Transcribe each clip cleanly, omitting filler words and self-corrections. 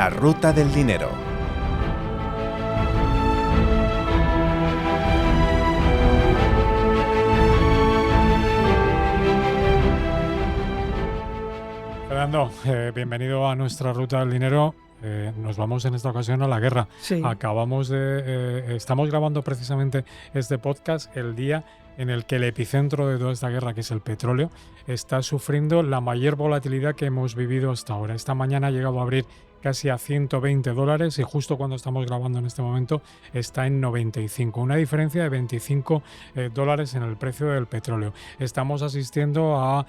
La ruta del dinero. Fernando, bienvenido a nuestra ruta del dinero. Nos vamos en esta ocasión a la guerra. Sí. Estamos grabando precisamente este podcast el día en el que el epicentro de toda esta guerra, que es el petróleo, está sufriendo la mayor volatilidad que hemos vivido hasta ahora. Esta mañana ha llegado a abrir casi a $120 y justo cuando estamos grabando en este momento está en 95, una diferencia de $25 en el precio del petróleo. Estamos asistiendo a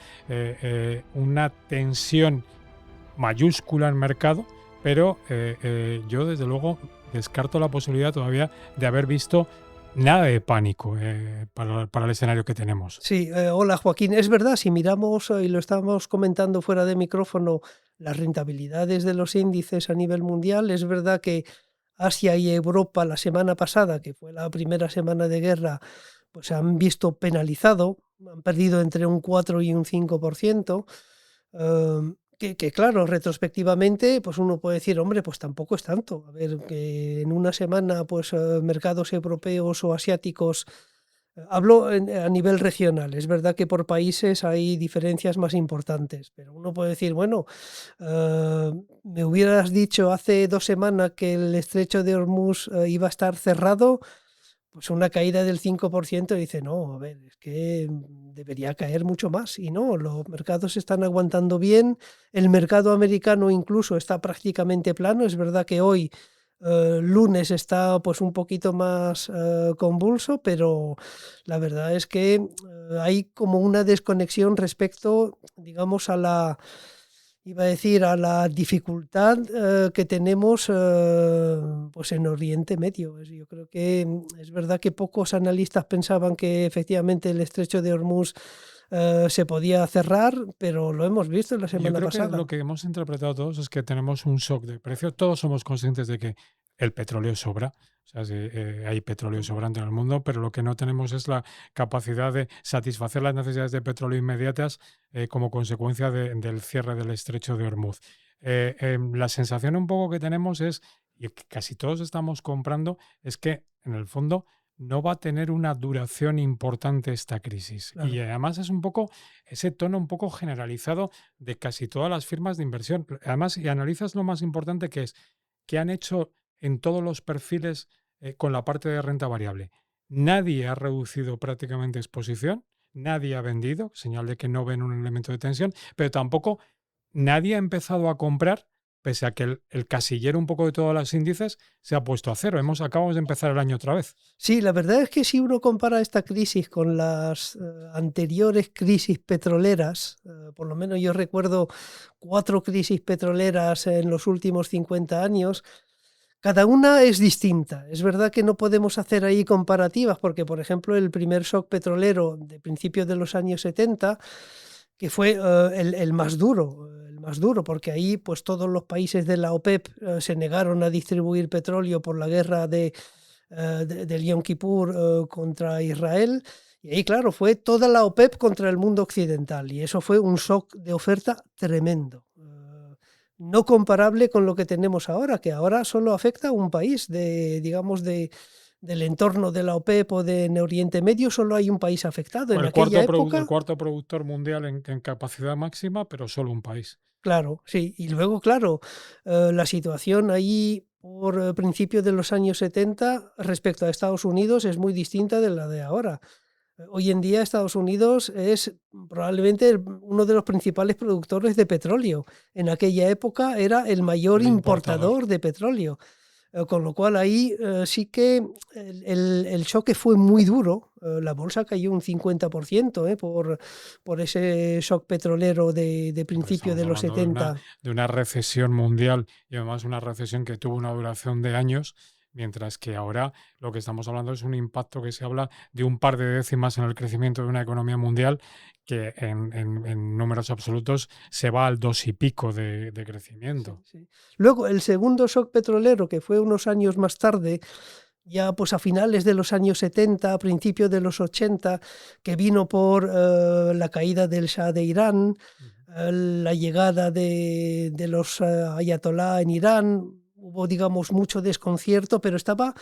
una tensión mayúscula en mercado, pero yo desde luego descarto la posibilidad todavía de haber visto nada de pánico para el escenario que tenemos. Sí, hola Joaquín. Es verdad, si miramos, y lo estábamos comentando fuera de micrófono, las rentabilidades de los índices a nivel mundial, es verdad que Asia y Europa la semana pasada, que fue la primera semana de guerra, pues se han visto penalizado, han perdido entre un 4 y un 5%. Que claro, retrospectivamente, pues uno puede decir, hombre, pues tampoco es tanto. A ver, que en una semana, pues mercados europeos o asiáticos, hablo a nivel regional, es verdad que por países hay diferencias más importantes, pero uno puede decir, bueno, me hubieras dicho hace 2 semanas que el estrecho de Hormuz iba a estar cerrado, pues una caída del 5% dice, no, a ver, es que debería caer mucho más. Y no, los mercados están aguantando bien, el mercado americano incluso está prácticamente plano. Es verdad que hoy, lunes, está pues un poquito más convulso, pero la verdad es que hay como una desconexión respecto, digamos, a la dificultad que tenemos pues en Oriente Medio. Yo creo que es verdad que pocos analistas pensaban que efectivamente el estrecho de Hormuz se podía cerrar, pero lo hemos visto la semana pasada. Yo creo que lo que hemos interpretado todos es que tenemos un shock de precio. Todos somos conscientes de que el petróleo sobra. O sea, hay petróleo sobrante en el mundo, pero lo que no tenemos es la capacidad de satisfacer las necesidades de petróleo inmediatas como consecuencia del cierre del estrecho de Hormuz. La sensación un poco que tenemos es, y que casi todos estamos comprando, es que en el fondo no va a tener una duración importante esta crisis. Claro. Y además es un poco ese tono un poco generalizado de casi todas las firmas de inversión. Además, y analizas lo más importante que es que han hecho en todos los perfiles con la parte de renta variable. Nadie ha reducido prácticamente exposición, nadie ha vendido, señal de que no ven un elemento de tensión, pero tampoco nadie ha empezado a comprar, pese a que el casillero un poco de todos los índices se ha puesto a cero. Acabamos de empezar el año otra vez. Sí, la verdad es que si uno compara esta crisis con las anteriores crisis petroleras, por lo menos yo recuerdo 4 crisis petroleras en los últimos 50 años, cada una es distinta. Es verdad que no podemos hacer ahí comparativas porque, por ejemplo, el primer shock petrolero de principios de los años 70, que fue el más duro, porque ahí pues todos los países de la OPEP se negaron a distribuir petróleo por la guerra del Yom Kippur contra Israel. Y ahí, claro, fue toda la OPEP contra el mundo occidental y eso fue un shock de oferta tremendo. No comparable con lo que tenemos ahora, que ahora solo afecta a un país del entorno de la OPEP o de Oriente Medio, solo hay un país afectado. En aquella época, el cuarto productor mundial en capacidad máxima, pero solo un país. Claro, sí. Y luego, claro, la situación ahí por principios de los años 70 respecto a Estados Unidos es muy distinta de la de ahora. Hoy en día Estados Unidos es probablemente uno de los principales productores de petróleo. En aquella época era el mayor importador de petróleo. Con lo cual ahí sí que el choque fue muy duro. La bolsa cayó un 50% por ese shock petrolero de principio de los 70. De una recesión mundial y además una recesión que tuvo una duración de años. Mientras que ahora lo que estamos hablando es un impacto que se habla de un par de décimas en el crecimiento de una economía mundial que en números absolutos se va al 2 y pico de crecimiento. Sí. Luego, el segundo shock petrolero, que fue unos años más tarde, ya pues a finales de los años 70, a principios de los 80, que vino por la caída del Shah de Irán. la llegada de los ayatolá en Irán. Hubo, digamos, mucho desconcierto, pero estaba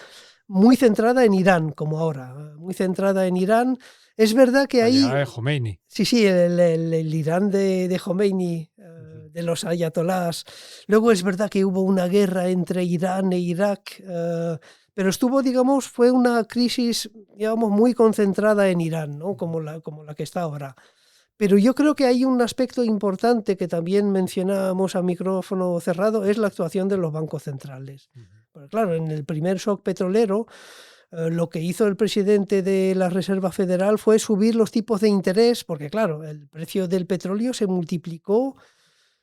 muy centrada en Irán, como ahora, muy centrada en Irán. Es verdad que La ahí, llegada de Khomeini. sí, el Irán de Khomeini, de los ayatolás. Luego es verdad que hubo una guerra entre Irán e Irak, pero estuvo, digamos, fue una crisis, digamos, muy concentrada en Irán, ¿no? Como la que está ahora. Pero yo creo que hay un aspecto importante que también mencionábamos a micrófono cerrado, es la actuación de los bancos centrales. Porque claro, en el primer shock petrolero, lo que hizo el presidente de la Reserva Federal fue subir los tipos de interés, porque claro, el precio del petróleo se multiplicó.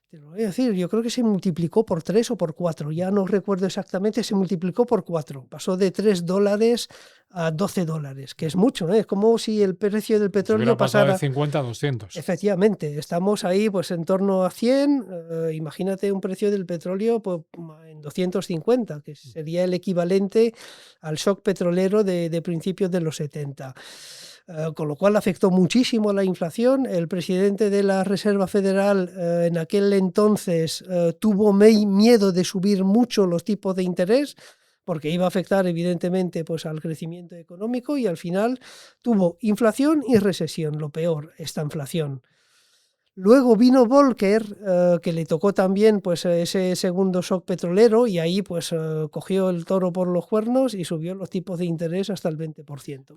Te lo voy a decir, yo creo que se multiplicó por 3 o por 4, ya no recuerdo exactamente, se multiplicó por 4, pasó de $3 a $12, que es mucho, ¿eh? Es como si el precio del Se hubiera petróleo pasado de pasara. 50 a 200. Efectivamente, estamos ahí pues en torno a 100, imagínate un precio del petróleo pues, en 250, que sería el equivalente al shock petrolero de principios de los 70. Con lo cual afectó muchísimo a la inflación. El presidente de la Reserva Federal en aquel entonces tuvo miedo de subir mucho los tipos de interés, porque iba a afectar evidentemente pues, al crecimiento económico, y al final tuvo inflación y recesión, lo peor, esta inflación. Luego vino Volcker, que le tocó también pues, ese segundo shock petrolero, y ahí pues, cogió el toro por los cuernos y subió los tipos de interés hasta el 20%,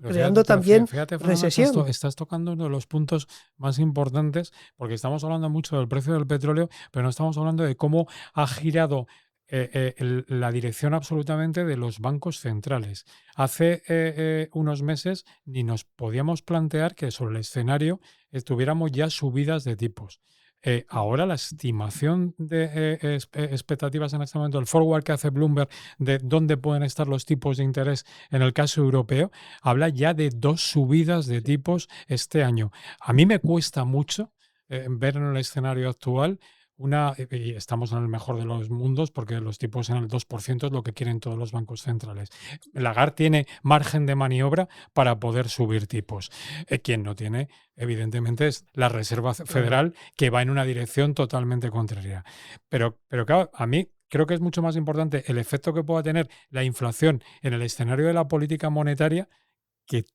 Pero creando también fíjate, Fernando, recesión. estás tocando uno de los puntos más importantes, porque estamos hablando mucho del precio del petróleo, pero no estamos hablando de cómo ha girado la dirección absolutamente de los bancos centrales. Hace unos meses ni nos podíamos plantear que sobre el escenario tuviéramos ya subidas de tipos. Ahora la estimación de expectativas en este momento, el forward que hace Bloomberg de dónde pueden estar los tipos de interés en el caso europeo, habla ya de 2 subidas de tipos este año. A mí me cuesta mucho ver en el escenario actual y estamos en el mejor de los mundos porque los tipos en el 2% es lo que quieren todos los bancos centrales. Lagarde tiene margen de maniobra para poder subir tipos. Quien no tiene, evidentemente, es la Reserva Federal, que va en una dirección totalmente contraria. Pero claro, a mí creo que es mucho más importante el efecto que pueda tener la inflación en el escenario de la política monetaria que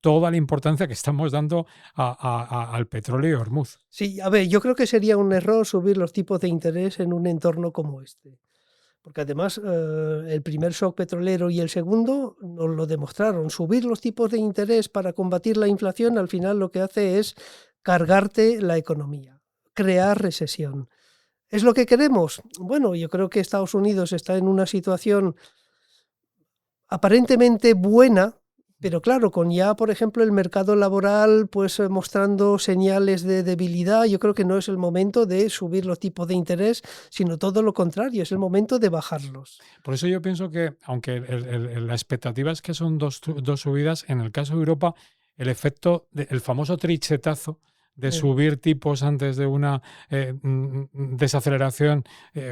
toda la importancia que estamos dando al petróleo y Hormuz. Sí, a ver, yo creo que sería un error subir los tipos de interés en un entorno como este. Porque además el primer shock petrolero y el segundo nos lo demostraron. Subir los tipos de interés para combatir la inflación al final lo que hace es cargarte la economía, crear recesión. ¿Es lo que queremos? Bueno, yo creo que Estados Unidos está en una situación aparentemente buena, pero claro, con ya, por ejemplo, el mercado laboral pues mostrando señales de debilidad, yo creo que no es el momento de subir los tipos de interés, sino todo lo contrario, es el momento de bajarlos. Por eso yo pienso que, aunque la expectativa es que son dos subidas, en el caso de Europa, el efecto, el famoso trichetazo de subir tipos antes de una desaceleración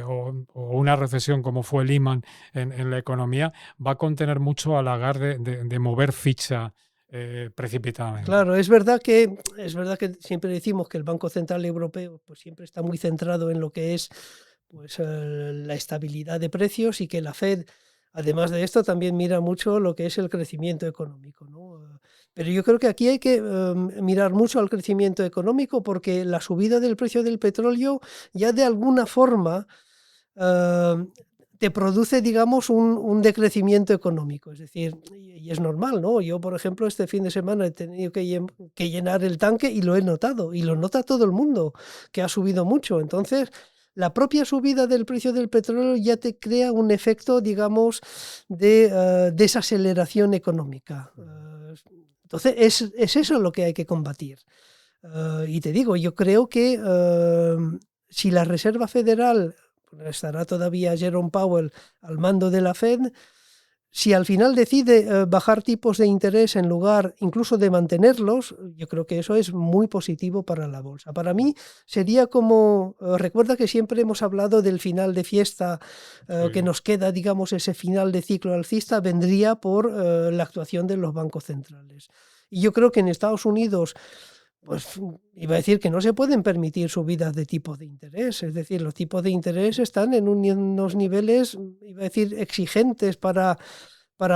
o una recesión como fue Lehman en la economía, va a contener mucho a Lagarde de mover ficha precipitadamente. Claro, es verdad que siempre decimos que el Banco Central Europeo pues siempre está muy centrado en lo que es pues, la estabilidad de precios, y que la Fed, además de esto, también mira mucho lo que es el crecimiento económico, ¿no? Pero yo creo que aquí hay que mirar mucho al crecimiento económico, porque la subida del precio del petróleo ya de alguna forma te produce, digamos, un decrecimiento económico. Es decir, y es normal, ¿no? Yo, por ejemplo, este fin de semana he tenido que llenar el tanque y lo he notado, y lo nota todo el mundo, que ha subido mucho. Entonces, la propia subida del precio del petróleo ya te crea un efecto, digamos, de desaceleración económica. Entonces, es eso lo que hay que combatir. Y te digo, yo creo que si la Reserva Federal, estará todavía Jerome Powell al mando de la Fed, si al final decide bajar tipos de interés en lugar incluso de mantenerlos, yo creo que eso es muy positivo para la bolsa. Para mí sería como, recuerda que siempre hemos hablado del final de fiesta, que nos queda, digamos, ese final de ciclo alcista, vendría por la actuación de los bancos centrales. Y yo creo que en Estados Unidos pues iba a decir que no se pueden permitir subidas de tipos de interés. Es decir, los tipos de interés están en unos niveles, iba a decir, exigentes para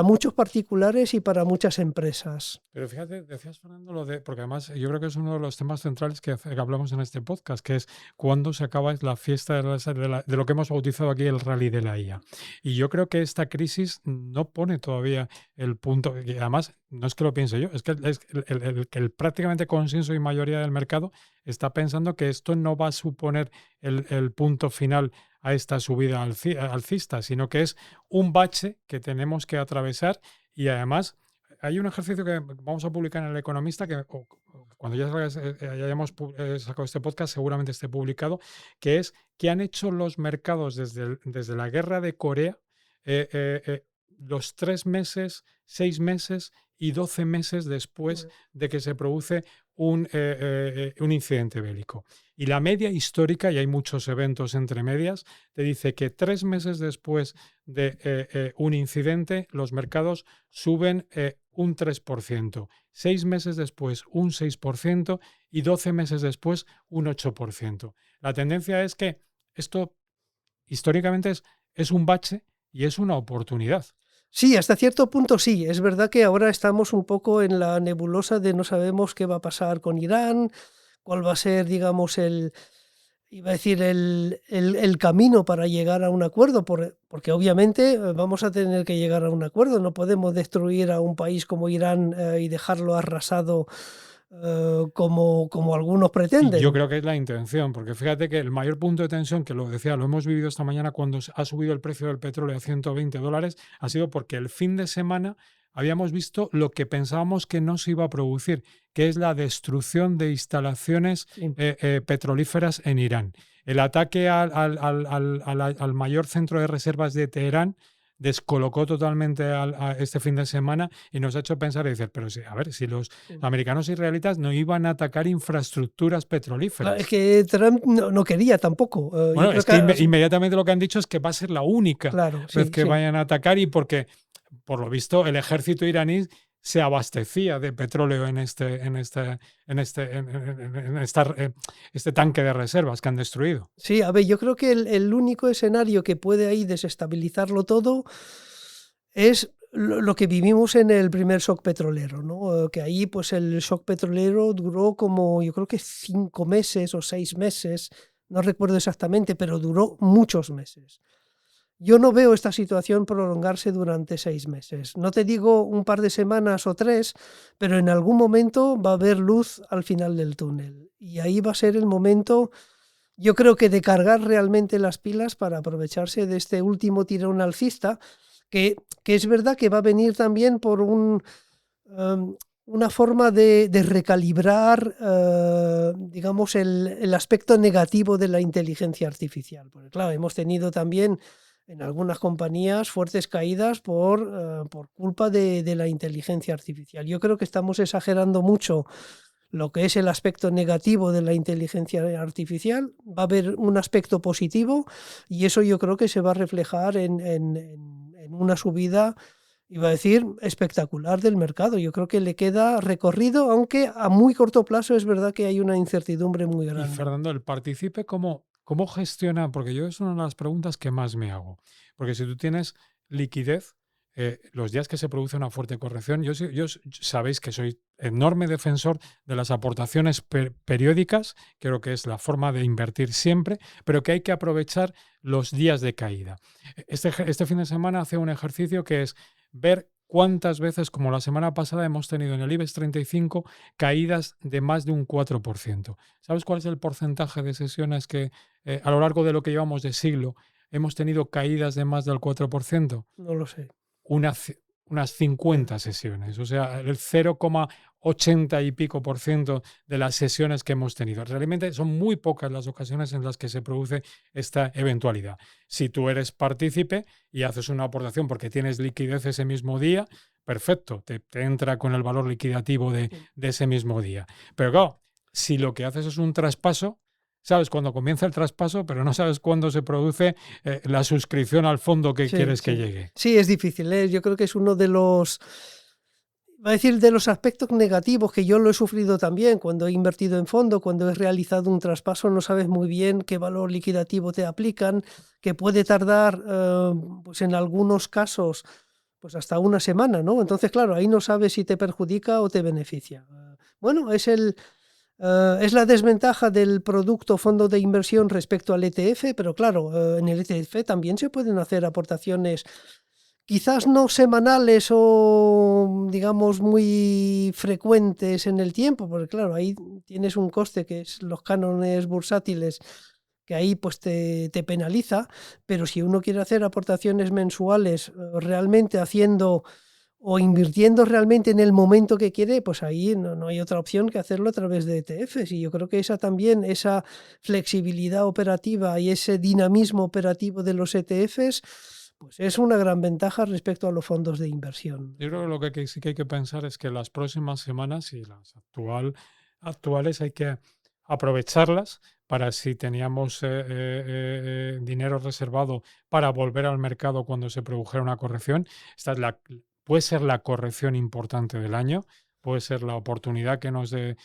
muchos particulares y para muchas empresas. Pero fíjate, decías, Fernando, porque además yo creo que es uno de los temas centrales que hablamos en este podcast, que es cuándo se acaba la fiesta de lo que hemos bautizado aquí el rally de la IA. Y yo creo que esta crisis no pone todavía el punto, y además no es que lo piense yo, es que el prácticamente consenso y mayoría del mercado está pensando que esto no va a suponer el punto final a esta subida alcista, sino que es un bache que tenemos que atravesar. Y además hay un ejercicio que vamos a publicar en El Economista, que cuando ya hayamos sacado este podcast seguramente esté publicado, que es qué han hecho los mercados desde la guerra de Corea, los 3 meses, 6 meses y 12 meses después de que se produce un incidente bélico. Y la media histórica, y hay muchos eventos entre medias, te dice que 3 meses después de un incidente, los mercados suben un 3%, 6 meses después un 6% y 12 meses después un 8%. La tendencia es que esto históricamente es un bache y es una oportunidad. Sí, hasta cierto punto sí. Es verdad que ahora estamos un poco en la nebulosa de no sabemos qué va a pasar con Irán, cuál va a ser, digamos, iba a decir, el camino para llegar a un acuerdo, porque obviamente vamos a tener que llegar a un acuerdo. No podemos destruir a un país como Irán y dejarlo arrasado como algunos Y yo pretenden. creo que es la intención, porque fíjate que el mayor punto de tensión, que lo decía, lo hemos vivido esta mañana cuando ha subido el precio del petróleo a $120, ha sido porque el fin de semana habíamos visto lo que pensábamos que no se iba a producir, que es la destrucción de instalaciones Sí. petrolíferas en Irán. El ataque al mayor centro de reservas de Teherán descolocó totalmente a este fin de semana y nos ha hecho pensar y decir, pero sí, a ver, si los Sí. americanos israelitas no iban a atacar infraestructuras Claro, petrolíferas. es que Trump no quería tampoco. Yo Bueno, creo es que, que inmediatamente lo que han dicho es que va a ser la única claro, vez sí, que sí. vayan a atacar y porque, por lo visto, el ejército iraní se abastecía de petróleo en este tanque de reservas que han destruido. Sí, a ver, yo creo que el único escenario que puede ahí desestabilizarlo todo es lo que vivimos en el primer shock petrolero, ¿no? Que ahí pues el shock petrolero duró como yo creo que 5 meses o 6 meses, no recuerdo exactamente, pero duró muchos meses. Yo no veo esta situación prolongarse durante 6 meses. No te digo un par de semanas o 3, pero en algún momento va a haber luz al final del túnel. Y ahí va a ser el momento, yo creo que de cargar realmente las pilas para aprovecharse de este último tirón alcista, que es verdad que va a venir también por una forma de recalibrar, digamos, el aspecto negativo de la inteligencia artificial. Porque claro, hemos tenido también en algunas compañías fuertes caídas por culpa de la inteligencia artificial. Yo creo que estamos exagerando mucho lo que es el aspecto negativo de la inteligencia artificial. Va a haber un aspecto positivo y eso yo creo que se va a reflejar en una subida, iba a decir, espectacular del mercado. Yo creo que le queda recorrido, aunque a muy corto plazo es verdad que hay una incertidumbre muy Y grande. Fernando, el partícipe, ¿cómo gestiona? Porque yo es una de las preguntas que más me hago. Porque si tú tienes liquidez, los días que se produce una fuerte corrección, sabéis que soy enorme defensor de las aportaciones periódicas, creo que es la forma de invertir siempre, pero que hay que aprovechar los días de caída. Este fin de semana hace un ejercicio que es ver cuántas veces, como la semana pasada, hemos tenido en el IBEX 35 caídas de más de un 4%. ¿Sabes cuál es el porcentaje de sesiones que a lo largo de lo que llevamos de siglo hemos tenido caídas de más del 4%? No lo sé. Unas 50 sesiones, o sea, el 0,80 y pico por ciento de las sesiones que hemos tenido. Realmente son muy pocas las ocasiones en las que se produce esta eventualidad. Si tú eres partícipe y haces una aportación porque tienes liquidez ese mismo día, perfecto, te entra con el valor liquidativo de ese mismo día. Pero claro, si lo que haces es un traspaso, sabes cuándo comienza el traspaso, pero no sabes cuándo se produce la suscripción al fondo que Sí, quieres que sí. llegue. Sí, es difícil, ¿eh? Yo creo que es uno de los, Va a decir de los aspectos negativos, que yo lo he sufrido también cuando he invertido en fondo, cuando he realizado un traspaso, no sabes muy bien qué valor liquidativo te aplican, que puede tardar, pues en algunos casos, pues hasta una semana, ¿no? Entonces, claro, ahí no sabes si te perjudica o te beneficia. Bueno, es la desventaja del producto fondo de inversión respecto al ETF, pero claro, en el ETF también se pueden hacer aportaciones quizás no semanales o, digamos, muy frecuentes en el tiempo, porque claro, ahí tienes un coste que es los cánones bursátiles, que ahí pues te penaliza, pero si uno quiere hacer aportaciones mensuales realmente haciendo o invirtiendo realmente en el momento que quiere, pues ahí no hay otra opción que hacerlo a través de ETFs. Y yo creo que esa flexibilidad operativa y ese dinamismo operativo de los ETFs, pues es una gran ventaja respecto a los fondos de inversión. Yo creo que lo que sí que hay que pensar es que las próximas semanas y las actuales hay que aprovecharlas para si teníamos dinero reservado para volver al mercado cuando se produjera una corrección. Puede ser la corrección importante del año, puede ser la oportunidad que nos dé.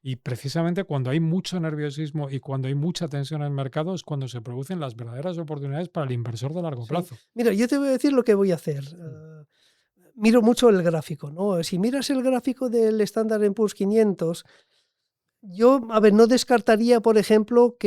Y precisamente cuando hay mucho nerviosismo y cuando hay mucha tensión en el mercado es cuando se producen las verdaderas oportunidades para el inversor de largo Sí. plazo. Mira, yo te voy a decir lo que voy a hacer. Miro mucho el gráfico, ¿no? Si miras el gráfico del Standard & Poor's 500, yo, a ver, no descartaría, por ejemplo,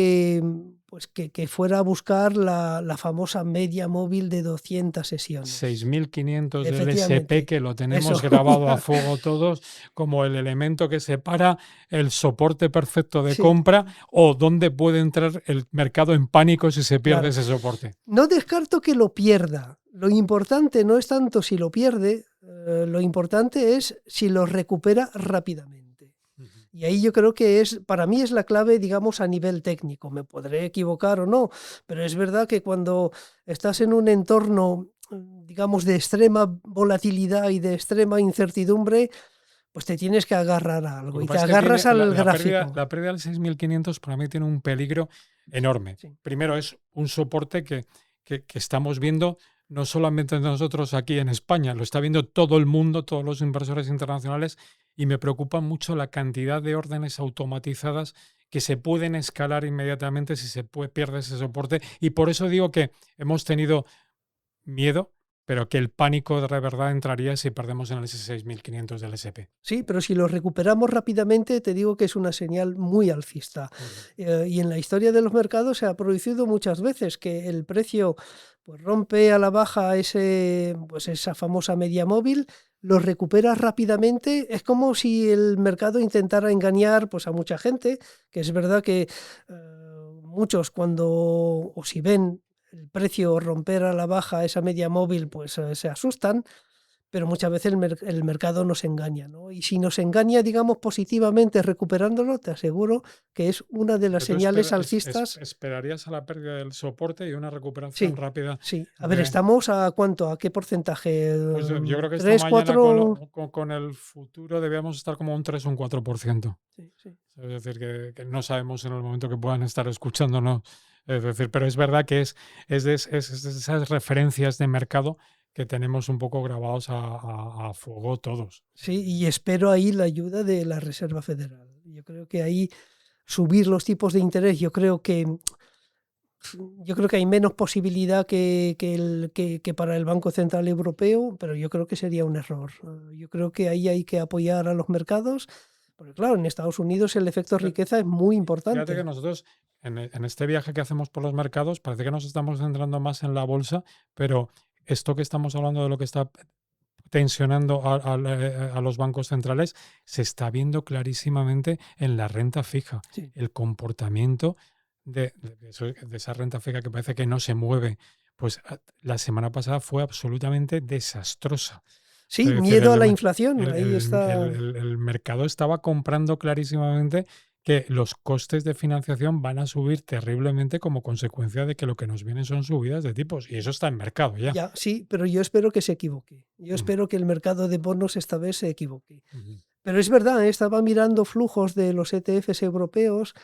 pues que fuera a buscar la famosa media móvil de 200 sesiones. 6.500 del SP, Efectivamente, que lo tenemos eso. grabado a fuego todos como el elemento que separa el soporte perfecto de Sí, compra o dónde puede entrar el mercado en pánico si se pierde claro. ese soporte. No descarto que lo pierda. Lo importante no es tanto si lo pierde, lo importante es si lo recupera rápidamente. Y ahí yo creo que para mí es la clave, digamos, a nivel técnico. Me podré equivocar o no, pero es verdad que cuando estás en un entorno, digamos, de extrema volatilidad y de extrema incertidumbre, pues te tienes que agarrar a Lo algo que y te pasa es que agarras al gráfico. la pérdida del 6.500 para mí tiene un peligro enorme. Sí. Primero es un soporte que estamos viendo no solamente nosotros aquí en España, lo está viendo todo el mundo, todos los inversores internacionales, y me preocupa mucho la cantidad de órdenes automatizadas que se pueden escalar inmediatamente si pierde ese soporte. Y por eso digo que hemos tenido miedo, pero que el pánico de verdad entraría si perdemos en el S6.500 del SP. Sí, pero si lo recuperamos rápidamente, te digo que es una señal muy alcista. Y en la historia de los mercados se ha producido muchas veces que el precio pues, rompe a la baja pues esa famosa media móvil, lo recupera rápidamente. Es como si el mercado intentara engañar pues, a mucha gente, que es verdad que muchos o si ven el precio romper a la baja esa media móvil, pues se asustan. Pero muchas veces el mercado nos engaña, ¿no? Y si nos engaña, digamos, positivamente recuperándolo, te aseguro que es una de las señales alcistas. ¿Esperarías a la pérdida del soporte y una recuperación Sí, rápida? sí. A ver, ¿estamos a cuánto? ¿A qué porcentaje? Pues yo creo que esta ¿3, mañana 4? con el futuro debíamos estar como un 3 o un 4%. Sí, sí. Es decir, que no sabemos en el momento que puedan estar escuchándonos. Es decir, pero es verdad que es de esas referencias de mercado que tenemos un poco grabados a fuego todos. Sí, y espero ahí la ayuda de la Reserva Federal. Yo creo que ahí subir los tipos de interés, yo creo que hay menos posibilidad que para el Banco Central Europeo, pero yo creo que sería un error. Yo creo que ahí hay que apoyar a los mercados, porque claro, en Estados Unidos el efecto riqueza es muy Fíjate que importante. nosotros en este viaje que hacemos por los mercados parece que nos estamos centrando más en la bolsa, pero esto que estamos hablando de lo que está tensionando a los bancos centrales se está viendo clarísimamente en la renta fija. Sí. El comportamiento de esa renta fija que parece que no se mueve, pues la semana pasada fue absolutamente desastrosa. Sí, Es decir, miedo a la inflación, ahí está. el mercado estaba comprando clarísimamente que los costes de financiación van a subir terriblemente como consecuencia de que lo que nos viene son subidas de tipos. Y eso está en mercado ya. Ya, sí, pero yo espero que se equivoque. Yo Mm, espero que el mercado de bonos esta vez se equivoque. ujú. Pero es verdad, estaba mirando flujos de los ETFs europeos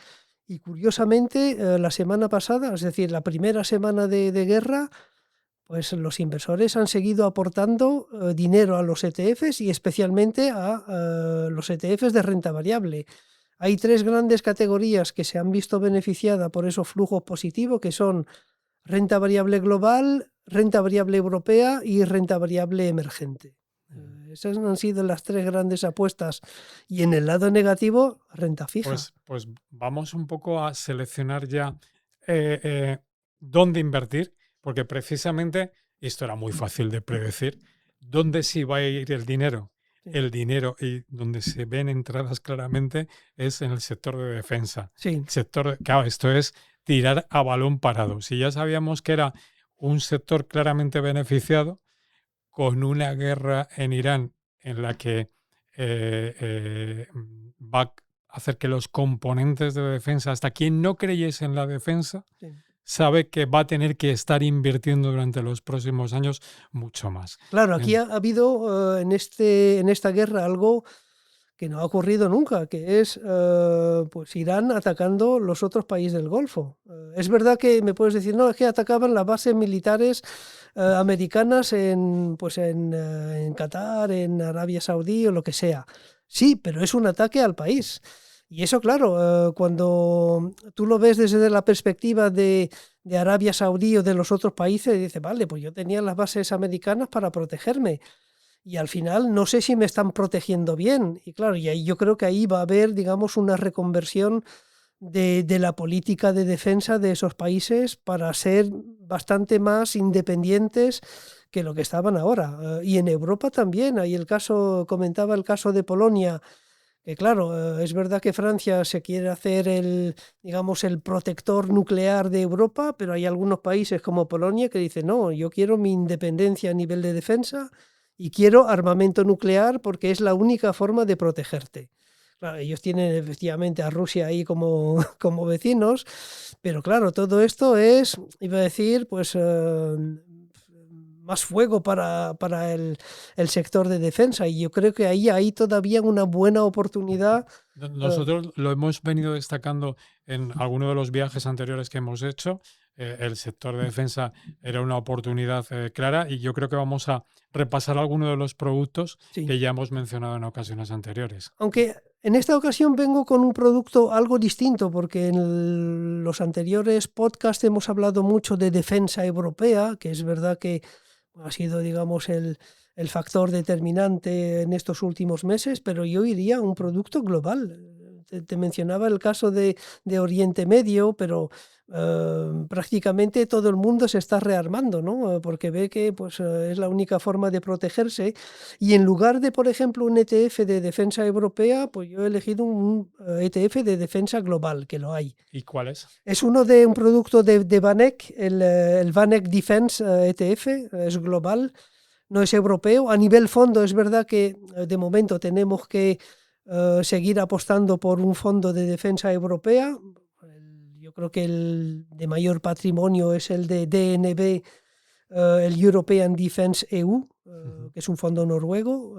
y curiosamente la semana pasada, es decir, la primera semana de guerra, pues los inversores han seguido aportando dinero a los ETFs y especialmente a los ETFs de renta variable. Hay 3 grandes categorías que se han visto beneficiadas por esos flujos positivos, que son renta variable global, renta variable europea y renta variable emergente. Esas han sido las 3 grandes apuestas. Y en el lado negativo, renta fija. Pues vamos un poco a seleccionar ya dónde invertir, porque precisamente esto era muy fácil de predecir. ¿Dónde sí va a ir el dinero? Sí. El dinero, y donde se ven entradas claramente, es en el sector de defensa. Sí. Claro, esto es tirar a balón parado. Si ya sabíamos que era un sector claramente beneficiado, con una guerra en Irán en la que va a hacer que los componentes de defensa, hasta quien no creyese en la defensa, Sí. sabe que va a tener que estar invirtiendo durante los próximos años mucho más. Claro, aquí ha habido en esta guerra algo que no ha ocurrido nunca, que es pues Irán atacando los otros países del Golfo. Es verdad que me puedes decir, no, es que atacaban las bases militares americanas en Qatar, en Arabia Saudí o lo que sea. Sí, pero es un ataque al país. Y eso, claro, cuando tú lo ves desde la perspectiva de Arabia Saudí o de los otros países, dices, vale, pues yo tenía las bases americanas para protegerme. Y al final no sé si me están protegiendo bien. Y claro, y ahí yo creo que ahí va a haber, digamos, una reconversión de la política de defensa de esos países para ser bastante más independientes que lo que estaban ahora. Y en Europa también. Hay comentaba el caso de Polonia, que claro, es verdad que Francia se quiere hacer digamos, el protector nuclear de Europa, pero hay algunos países como Polonia que dicen, no, yo quiero mi independencia a nivel de defensa y quiero armamento nuclear porque es la única forma de protegerte. Claro, ellos tienen efectivamente a Rusia ahí como vecinos, pero claro, todo esto es, iba a decir, pues más fuego para el sector de defensa, y yo creo que ahí hay todavía una buena oportunidad. Nosotros lo hemos venido destacando en alguno de los viajes anteriores que hemos hecho. El sector de defensa era una oportunidad clara, y yo creo que vamos a repasar algunos de los productos Sí. que ya hemos mencionado en ocasiones anteriores. Aunque en esta ocasión vengo con un producto algo distinto, porque en los anteriores podcasts hemos hablado mucho de defensa europea, que es verdad que ha sido, digamos, el factor determinante en estos últimos meses, pero yo iría a un producto global. Te mencionaba el caso de Oriente Medio, pero prácticamente todo el mundo se está rearmando, ¿no? Porque ve que pues, es la única forma de protegerse. Y en lugar de, por ejemplo, un ETF de defensa europea, pues yo he elegido un ETF de defensa global, que lo hay. ¿Y cuál es? Es uno de un producto de VanEck, el VanEck Defense ETF, es global, no es europeo. A nivel fondo es verdad que de momento tenemos que seguir apostando por un fondo de defensa europea. Yo creo que el de mayor patrimonio es el de DNB, el European Defense EU, que es un fondo noruego.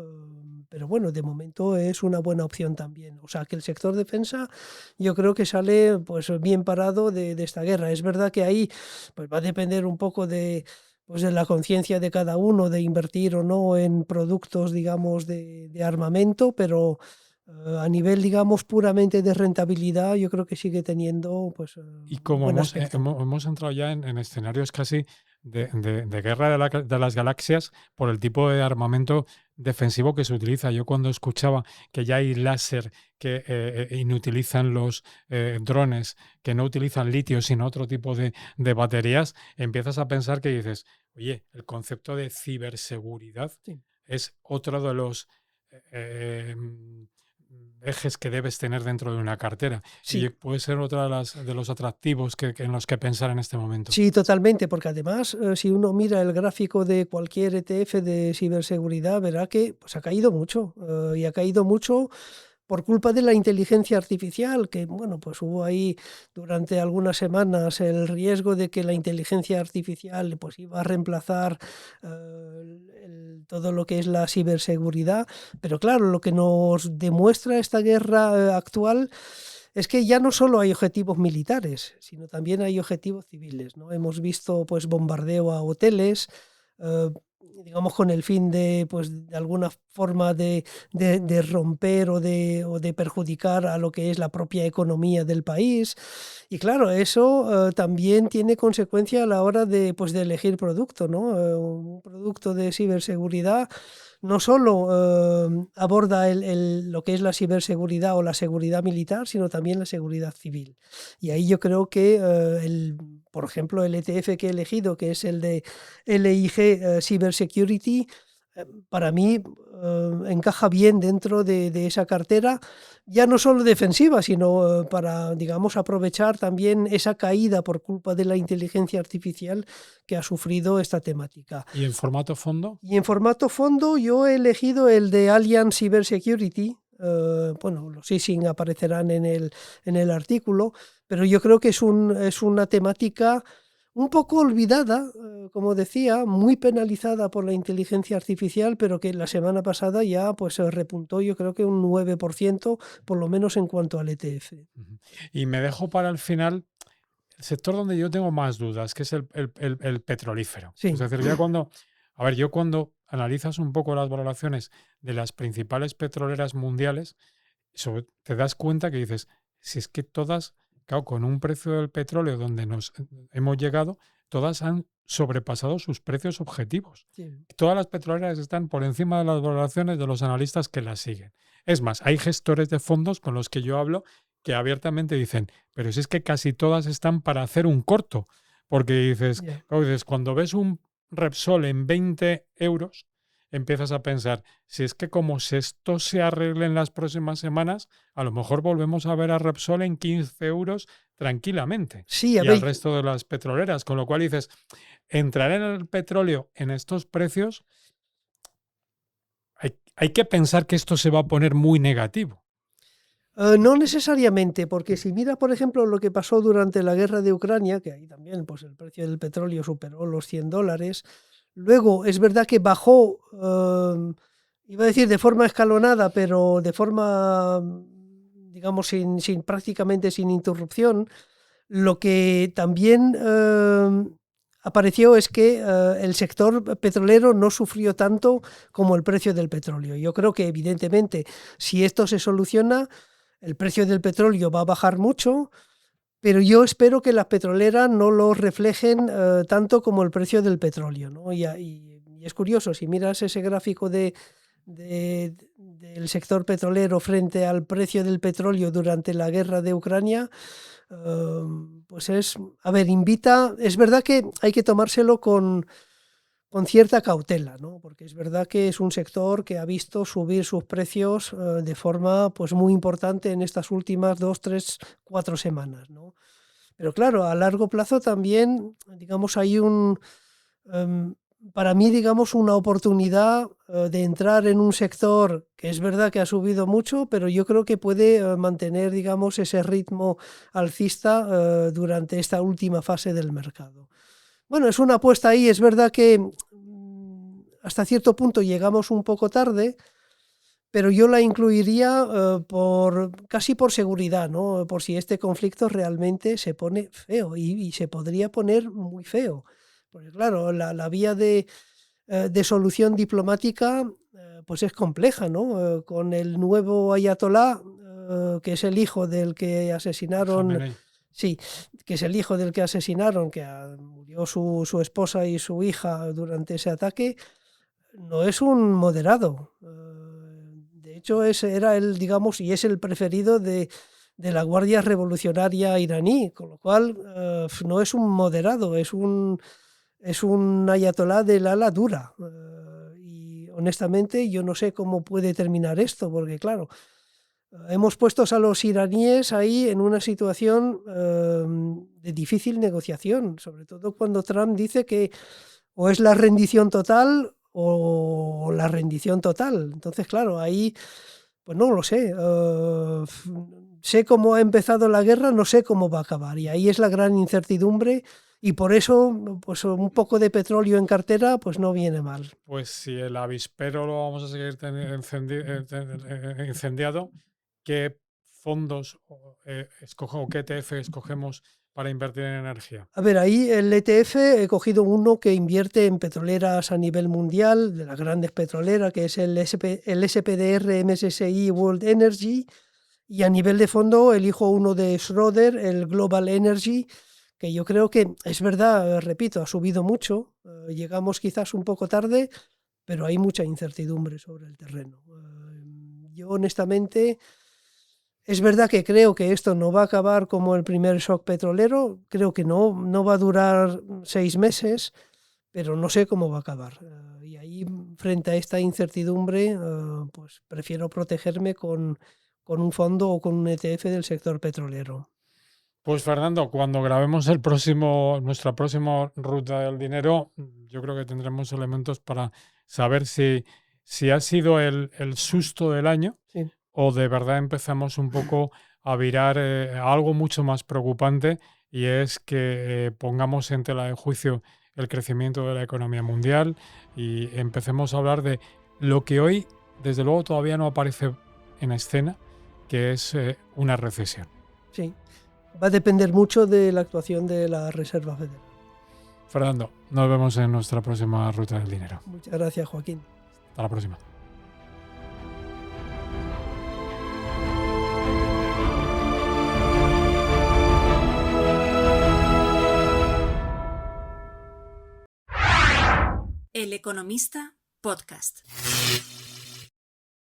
Pero bueno, de momento es una buena opción también. O sea, que el sector defensa yo creo que sale pues bien parado de esta guerra. Es verdad que ahí pues va a depender un poco de la conciencia de cada uno de invertir o no en productos, digamos, de armamento, pero a nivel, digamos, puramente de rentabilidad, yo creo que sigue teniendo pues Y como buen hemos, aspecto. hemos entrado ya en escenarios casi de guerra de las galaxias por el tipo de armamento defensivo que se utiliza. Yo cuando escuchaba que ya hay láser que inutilizan los drones, que no utilizan litio sino otro tipo de baterías, empiezas a pensar que dices, oye, el concepto de ciberseguridad Sí. es otro de los ejes que debes tener dentro de una cartera. Sí. Y puede ser otro de los atractivos en los que pensar en este momento. Sí, totalmente, porque además, si uno mira el gráfico de cualquier ETF de ciberseguridad, verá que pues, ha caído mucho, y ha caído mucho por culpa de la inteligencia artificial, que bueno, pues hubo ahí durante algunas semanas el riesgo de que la inteligencia artificial pues iba a reemplazar todo lo que es la ciberseguridad. Pero claro, lo que nos demuestra esta guerra actual es que ya no solo hay objetivos militares, sino también hay objetivos civiles, ¿no? Hemos visto pues bombardeo a hoteles, eh, digamos con el fin de, pues, de alguna forma de romper o de perjudicar a lo que es la propia economía del país. Y claro, eso también tiene consecuencia a la hora de, pues, de elegir producto, ¿no? Un producto de ciberseguridad no solo aborda lo que es la ciberseguridad o la seguridad militar, sino también la seguridad civil. Y ahí yo creo que, por ejemplo, el ETF que he elegido, que es el de LIG Cybersecurity, para mí encaja bien dentro de esa cartera, ya no solo defensiva, sino para, digamos, aprovechar también esa caída por culpa de la inteligencia artificial que ha sufrido esta temática. ¿Y en formato fondo? Y en formato fondo yo he elegido el de Allianz Cybersecurity. Bueno, los phishing aparecerán en el artículo, pero yo creo que es una temática un poco olvidada, como decía, muy penalizada por la inteligencia artificial, pero que la semana pasada ya pues se repuntó, yo creo que un 9%, por lo menos en cuanto al ETF. Ujú. Y me dejo para el final el sector donde yo tengo más dudas, que es el petrolífero. Es Sí, decir, ya cuando, a ver, yo cuando analizas un poco las valoraciones de las principales petroleras mundiales, te das cuenta que dices, si es que todas, claro, con un precio del petróleo donde nos hemos llegado, todas han sobrepasado sus precios objetivos. sí. Todas las petroleras están por encima de las valoraciones de los analistas que las siguen. Es más, hay gestores de fondos con los que yo hablo que abiertamente dicen, pero si es que casi todas están para hacer un corto, porque dices, Yeah. claro, dices, cuando ves un Repsol en 20 euros, empiezas a pensar, si es que como si esto se arregle en las próximas semanas, a lo mejor volvemos a ver a Repsol en 15 euros tranquilamente Sí, a y al ver, resto de las petroleras, con lo cual dices, entrar en el petróleo en estos precios, hay que pensar que esto se va a poner muy negativo. No necesariamente, porque si mira, por ejemplo, lo que pasó durante la guerra de Ucrania, que ahí también pues, el precio del petróleo superó los $100, luego es verdad que bajó, iba a decir de forma escalonada, pero de forma, digamos, prácticamente sin interrupción. Lo que también apareció es que el sector petrolero no sufrió tanto como el precio del petróleo. Yo creo que evidentemente si esto se soluciona, el precio del petróleo va a bajar mucho, pero yo espero que las petroleras no lo reflejen tanto como el precio del petróleo, ¿no? Y es curioso, si miras ese gráfico del sector petrolero frente al precio del petróleo durante la guerra de Ucrania, pues a ver, es verdad que hay que tomárselo con cierta cautela, ¿no? Porque es verdad que es un sector que ha visto subir sus precios de forma pues muy importante en estas últimas 2, 3, 4 semanas, ¿no? Pero claro, a largo plazo también, digamos, hay em, para mí, digamos, una oportunidad de entrar en un sector que es verdad que ha subido mucho, pero yo creo que puede mantener, digamos, ese ritmo alcista durante esta última fase del mercado. Bueno, es una apuesta ahí, es verdad que hasta cierto punto llegamos un poco tarde, pero yo la incluiría casi por seguridad, ¿no? Por si este conflicto realmente se pone feo y se podría poner muy feo. Porque claro, la vía de solución diplomática pues es compleja, ¿no? Con el nuevo ayatolá, que es el hijo del que asesinaron, Jamenei. sí, que es el hijo del que asesinaron, que murió su esposa y su hija durante ese ataque, no es un moderado. De hecho, ese era el, digamos, y es el preferido de la Guardia Revolucionaria iraní, con lo cual no es un moderado, es un ayatolá del ala dura. Y honestamente yo no sé cómo puede terminar esto, porque claro, hemos puesto a los iraníes ahí en una situación de difícil negociación, sobre todo cuando Trump dice que o es la rendición total o la rendición total. Entonces, claro, ahí, pues no lo sé. Sé cómo ha empezado la guerra, no sé cómo va a acabar. Y ahí es la gran incertidumbre y por eso, pues un poco de petróleo en cartera, pues no viene mal. Pues si el avispero lo vamos a seguir incendiado, ¿qué fondos o qué ETF escogemos para invertir en energía? A ver, ahí el ETF he cogido uno que invierte en petroleras a nivel mundial, de las grandes petroleras, que es el SPDR MSCI World Energy, y a nivel de fondo elijo uno de Schroeder, el Global Energy, que yo creo que es verdad, repito, ha subido mucho, llegamos quizás un poco tarde, pero hay mucha incertidumbre sobre el terreno. Yo honestamente, es verdad que creo que esto no va a acabar como el primer shock petrolero, creo que no va a durar 6 meses, pero no sé cómo va a acabar. Y ahí, frente a esta incertidumbre, pues prefiero protegerme con un fondo o con un ETF del sector petrolero. Pues Fernando, cuando grabemos nuestra próxima ruta del dinero, yo creo que tendremos elementos para saber si ha sido el susto del año Sí. o de verdad empezamos un poco a virar a algo mucho más preocupante, y es que pongamos en tela de juicio el crecimiento de la economía mundial y empecemos a hablar de lo que hoy, desde luego, todavía no aparece en escena, que es una recesión. Sí, va a depender mucho de la actuación de la Reserva Federal. Fernando, nos vemos en nuestra próxima ruta del dinero. Muchas gracias, Joaquín. Hasta la próxima. El Economista Podcast.